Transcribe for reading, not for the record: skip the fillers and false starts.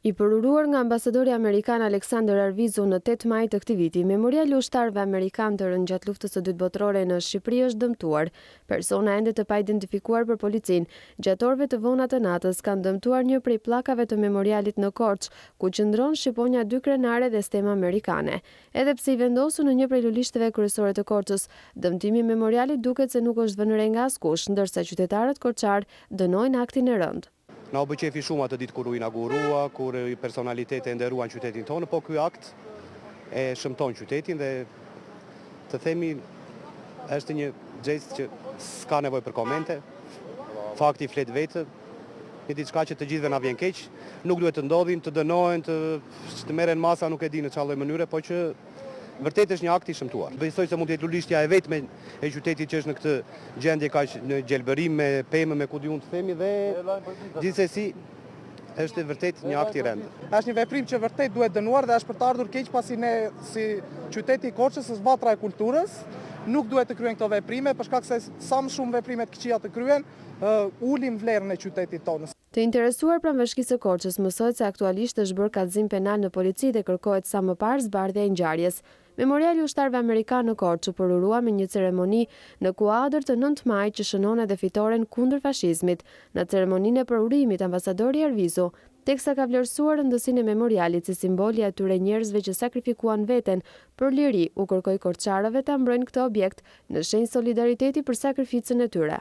I përuruar nga ambasadori amerikan Alexander Arvizu në 8 maj të këtij viti, memoriali ushtarëve amerikanë të rënë gjatë luftës së dytë botërore në Shqipëri është dëmtuar. Persona ende të paidentifikuar për policinë, gjatë orëve të vona të natës kanë dëmtuar një prej pllakave të memorialit në Korçë, ku qëndron shqiponja 2 krenare dhe stema amerikane. Edhe pse i vendosur në një prej lulishteve kryesore të Korçës, dëmtimi i memorialit duket se nuk është vënë re nga askush, ndërsa qytetarët korçar dënojnë aktin e rënd. Na u bëqefi shumë atë ditë kur u inaugurua, kur personalitete nderuan qytetin tonë, po ky akt e shëmton qytetin dhe të themi është një gest që s'ka nevojë për komente. Fakti flet vetë, një diçka që të gjithëve na vjen keq, nuk duhet të ndodhin, të dënohen, të merren masa, nuk e di në çfarë mënyre, po që vërtet është një akt i shëmtuar. Besoj se mund të jetë lulishtja e vetme e qytetit që është në këtë gjendje kaq në gjelbërim me pemë, me ku diun të themi dhe gjithsesi është vërtet një akt i rëndë. Është një veprim që vërtet duhet dënuar dhe është për të ardhur keq pasi ne si qyteti i Korçës së Zbatra e kulturës nuk duhet të kryen këto veprime për shkak se sa më shumë veprime të këqija të kryen, ulim vlerën e qytetit tonë. Të interesuar pranë së Korçës mësohet se aktualisht është bërë kallëzim penal në polici dhe kërkohet sa më parë zbardhja e ngjarjes. Memoriali ushtarëve amerikanë në Korçë u përurua me një ceremoni në kuadër të 9 maj që shënon edhe fitoren kundër fashizmit. Në ceremoninë e përurimit, ambasadori Arvizu, teksa ka vlerësuar rëndësinë e memorialit si simboli i atyre njerëzve që sakrifikuan veten për liri, u kërkoi korçarëve ta mbrojnë këtë objekt në shenjë solidariteti për sakrificën e tyre.